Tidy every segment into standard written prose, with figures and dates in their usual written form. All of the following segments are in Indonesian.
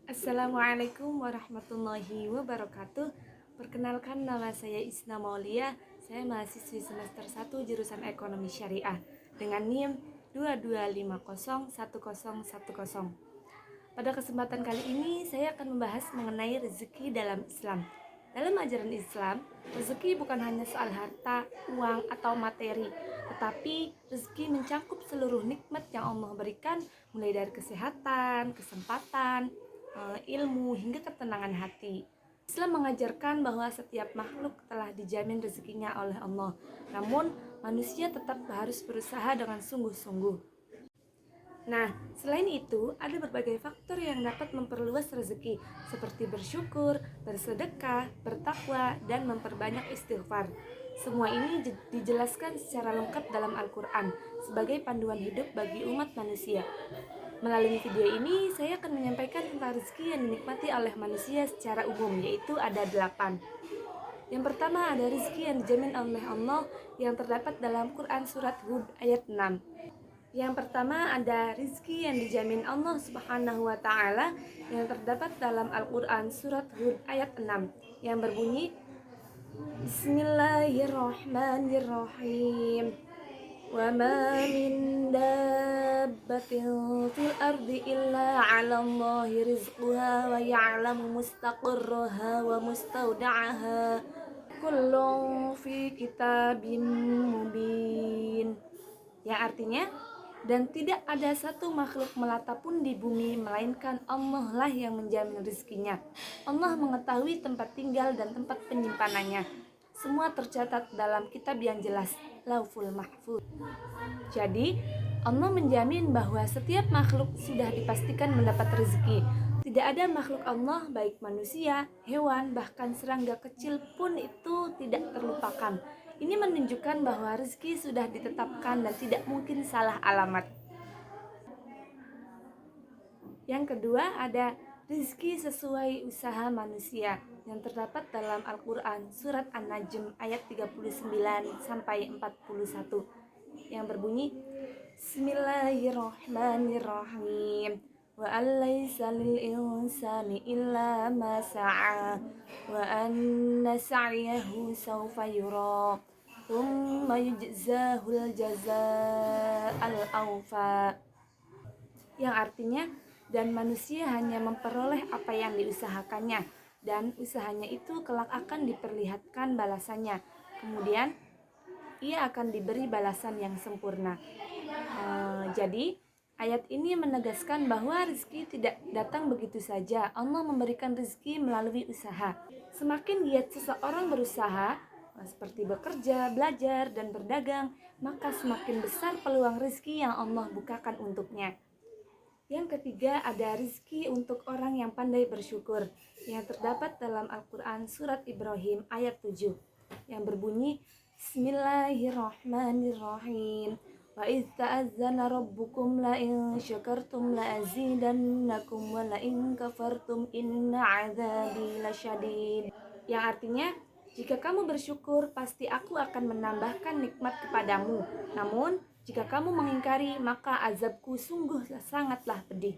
Assalamualaikum warahmatullahi wabarakatuh. Perkenalkan, nama saya Isna Maulia. Saya mahasiswi semester 1 jurusan Ekonomi Syariah dengan NIM 22501010. Pada kesempatan kali ini saya akan membahas mengenai rezeki dalam Islam. Dalam ajaran Islam, rezeki bukan hanya soal harta, uang, atau materi, tetapi rezeki mencakup seluruh nikmat yang Allah berikan, mulai dari kesehatan, kesempatan, ilmu, hingga ketenangan hati. Islam mengajarkan bahwa setiap makhluk telah dijamin rezekinya oleh Allah. Namun, manusia tetap harus berusaha dengan sungguh-sungguh. Nah, selain itu, ada berbagai faktor yang dapat memperluas rezeki, seperti bersyukur, bersedekah, bertakwa, dan memperbanyak istighfar. Semua ini dijelaskan secara lengkap dalam Al-Quran sebagai panduan hidup bagi umat manusia. Melalui video ini, saya akan menyampaikan tentang rezeki yang dinikmati oleh manusia secara umum, yaitu ada 8. Yang pertama, ada rezeki yang dijamin oleh Allah yang terdapat dalam Quran Surat Hud ayat 6. Yang pertama, ada rizki yang dijamin Allah Subhanahu wa Ta'ala yang terdapat dalam Al-Quran Surat Hud ayat 6 yang berbunyi, Bismillahirrahmanirrahim, wa ma min dabbatin fil ardi illa 'ala Allahi rizquha wa ya'lamu mustaqarraha wa mustawda'aha kullun fi kitabim mubin. Yang artinya, dan tidak ada satu makhluk melata pun di bumi melainkan Allah lah yang menjamin rezekinya. Allah mengetahui tempat tinggal dan tempat penyimpanannya. Semua tercatat dalam kitab yang jelas, Lauful Mahfuz. Jadi, Allah menjamin bahwa setiap makhluk sudah dipastikan mendapat rezeki. Tidak ada makhluk Allah, baik manusia, hewan, bahkan serangga kecil pun itu tidak terlupakan. Ini menunjukkan bahwa rezeki sudah ditetapkan dan tidak mungkin salah alamat. Yang kedua, ada rezeki sesuai usaha manusia yang terdapat dalam Al-Quran Surat An-Najm ayat 39 sampai 41 yang berbunyi, Bismillahirrahmanirrahim, wa alaysa lil insani illa ma sa'a wa anna sa'yahu sawfa yura thumma yujzahul jazaa'al awfa. Yang artinya, dan manusia hanya memperoleh apa yang diusahakannya, dan usahanya itu kelak akan diperlihatkan balasannya. Kemudian ia akan diberi balasan yang sempurna. Jadi ayat ini menegaskan bahwa rezeki tidak datang begitu saja. Allah memberikan rezeki melalui usaha. Semakin giat seseorang berusaha, seperti bekerja, belajar, dan berdagang, maka semakin besar peluang rezeki yang Allah bukakan untuknya. Yang ketiga, ada rezeki untuk orang yang pandai bersyukur yang terdapat dalam Al-Quran Surat Ibrahim ayat 7 yang berbunyi, Bismillahirrahmanirrahim, wa idh ta'azzana rabbukum la in syakartum la azidannakum wa la in kafartum inna azabi lasyadid. Yang artinya, jika kamu bersyukur, pasti aku akan menambahkan nikmat kepadamu. Namun, jika kamu mengingkari, maka azabku sungguh sangatlah pedih.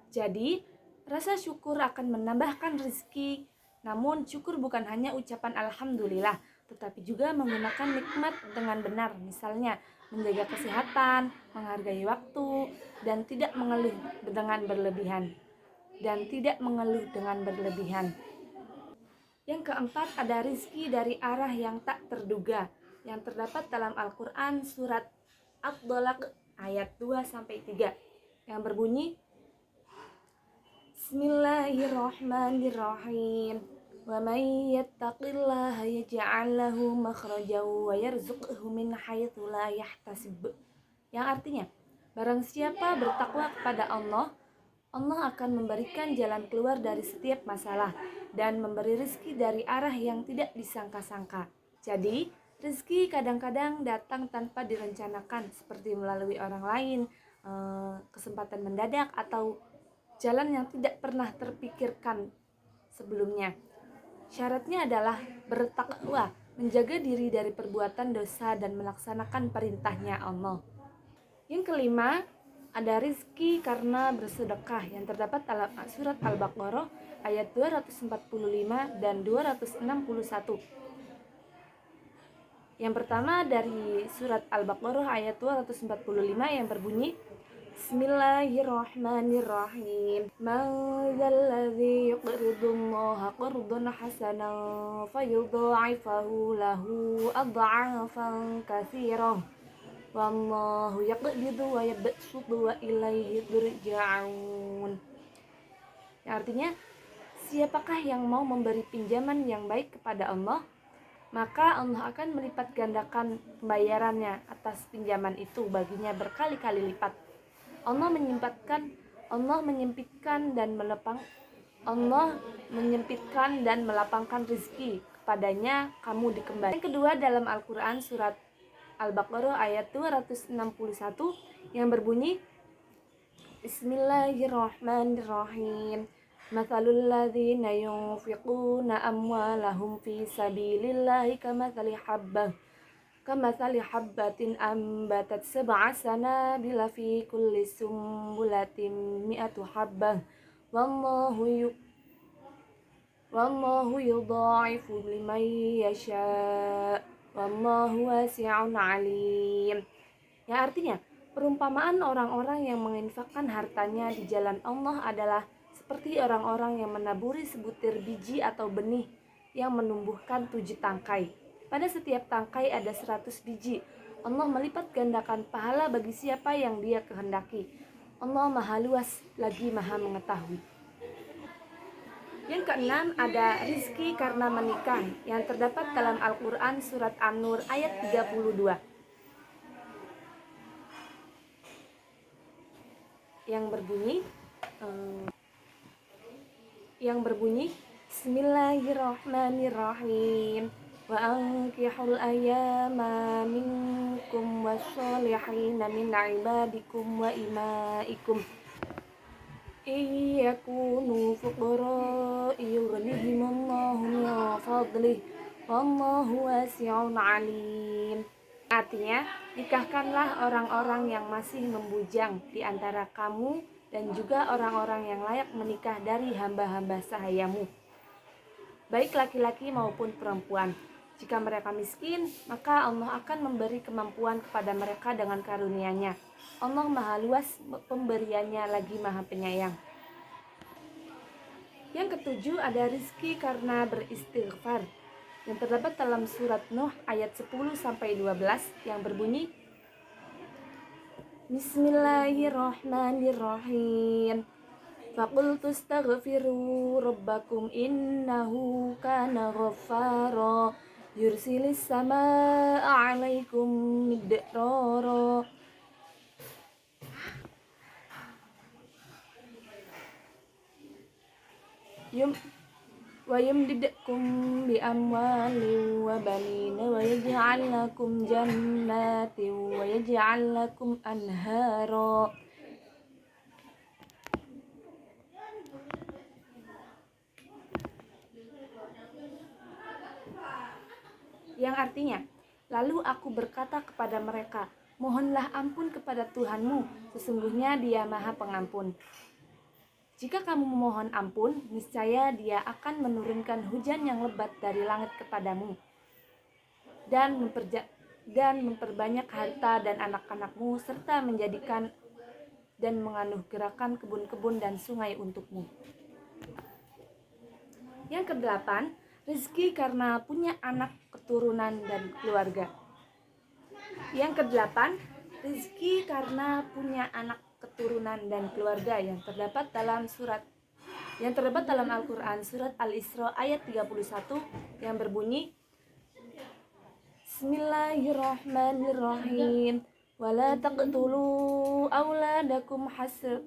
Jadi, rasa syukur akan menambahkan rezeki. Namun, syukur bukan hanya ucapan alhamdulillah, tetapi juga menggunakan nikmat dengan benar. Misalnya, menjaga kesehatan, menghargai waktu, dan tidak mengeluh dengan berlebihan. Yang keempat, ada rizki dari arah yang tak terduga yang terdapat dalam Al-Quran Surat At-Tolaq ayat 2-3 yang berbunyi, Bismillahirrahmanirrahim, wa may yattaqillaha yaj'al lahu makhrajan wa yarzuqhu min haitsu la yahtasib. Yang artinya, barang siapa bertakwa kepada Allah, Allah akan memberikan jalan keluar dari setiap masalah dan memberi rezeki dari arah yang tidak disangka-sangka. Jadi, rezeki kadang-kadang datang tanpa direncanakan, seperti melalui orang lain, kesempatan mendadak, atau jalan yang tidak pernah terpikirkan sebelumnya. Syaratnya adalah bertakwa, menjaga diri dari perbuatan dosa dan melaksanakan perintahnya Allah. Yang kelima, Ada rizki karena bersedekah yang terdapat dalam surat Al-Baqarah ayat 245 dan 261. Yang pertama dari surat Al-Baqarah ayat 245 yang berbunyi, Bismillahirrahmanirrahim. Man dzalladzi yuqridullaha qardan hasanan fayudha'ifahu lahu adha'afan katsirah. Wallahu yaqbidu wa yabsutu wa ilaihi turja'un. Yang artinya, siapakah yang mau memberi pinjaman yang baik kepada Allah, maka Allah akan melipat gandakan pembayarannya atas pinjaman itu baginya berkali-kali lipat. Allah menyempitkan dan melapangkan rezeki kepadanya, kamu dikembalikan. Yang kedua dalam Al-Quran surat Al-Baqarah ayat 261 yang berbunyi, Bismillahirrahmanirrahim. Mathalul ladzina yunfiquna amwalahum fi sabilillahi kamathali habbatin ambatat sab'a sanabila fi kulli sumbulatin mi'atu habbah wallahu yudha'ifu liman yasha' wallahu wasi'un alim. Yang artinya, perumpamaan orang-orang yang menginfakkan hartanya di jalan Allah adalah seperti orang-orang yang menaburi sebutir biji atau benih yang menumbuhkan 7 tangkai. Pada setiap tangkai ada 100 biji. Allah melipat gandakan pahala bagi siapa yang Dia kehendaki. Allah Maha Luas lagi Maha Mengetahui. Yang keenam ada rizki karena menikah yang terdapat dalam Al-Quran surat An-Nur ayat 32 yang berbunyi Bismillahirrahmanirrahim. Wa ankihul ayyama minkum wassolihina min ibadikum wa imaikum iyakunu fuqara yughnihimullahu min fadlih wallahu wasi'un alim. Artinya, nikahkanlah orang-orang yang masih membujang di antara kamu dan juga orang-orang yang layak menikah dari hamba-hamba sahayamu, baik laki-laki maupun perempuan. Jika mereka miskin, maka Allah akan memberi kemampuan kepada mereka dengan karunia-Nya. Allah Maha Luas pemberiannya lagi Maha Penyayang. Yang ketujuh ada rizki karena beristighfar yang terdapat dalam surat Nuh ayat 10-12 yang berbunyi, Bismillahirrahmanirrahim. Faqultu astaghfiru rabbakum innahu kana ghaffara yursilis samaa 'alaikum midrara wa yumdidkum bi amwalin wa banina wa yaj'al lakum jannatin wa yaj'al lakum anhara. Yang artinya, lalu aku berkata kepada mereka, mohonlah ampun kepada Tuhanmu, sesungguhnya Dia Maha Pengampun. Jika kamu memohon ampun, niscaya Dia akan menurunkan hujan yang lebat dari langit kepadamu dan memperbanyak harta dan anak-anakmu, serta menjadikan dan menganugerahkan kebun-kebun dan sungai untukmu. Yang kedelapan, rezeki karena punya anak, keturunan, dan keluarga. Yang kedelapan, rezeki karena punya anak, keturunan, dan keluarga yang terdapat dalam Al-Quran surat Al-Isra ayat 31 yang berbunyi, Bismillahirrahmanirrahim. Wala taqtulu auladakum hasr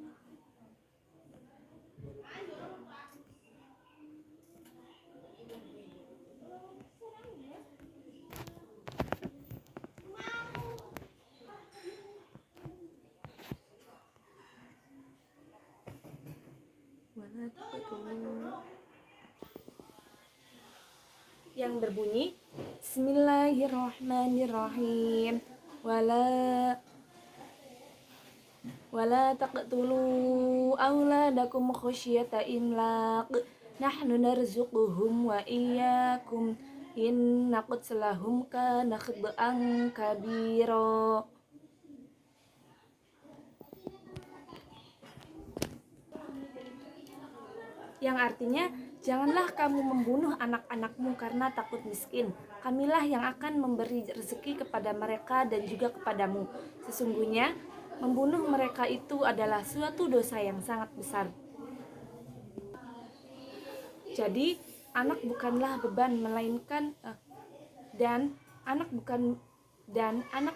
yang berbunyi, Bismillahirrahmanirrahim. wala taqtulu auladakum khasyata imlaq nahnu narzuquhum wa iyyakum inna qatsalahum kana khata'an kabira. Yang artinya, janganlah kamu membunuh anak-anakmu karena takut miskin. Kamilah yang akan memberi rezeki kepada mereka dan juga kepadamu. Sesungguhnya membunuh mereka itu adalah suatu dosa yang sangat besar. Jadi anak bukanlah beban melainkan anak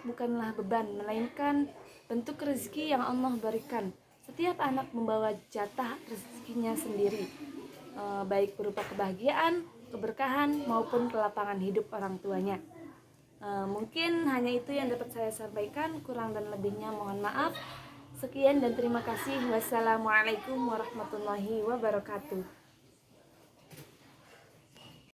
bukanlah beban melainkan bentuk rezeki yang Allah berikan. Setiap anak membawa jatah rezekinya sendiri, baik berupa kebahagiaan, keberkahan maupun kelapangan hidup orang tuanya. Mungkin hanya itu yang dapat saya sampaikan, kurang dan lebihnya mohon maaf. Sekian dan terima kasih. Wassalamualaikum warahmatullahi wabarakatuh.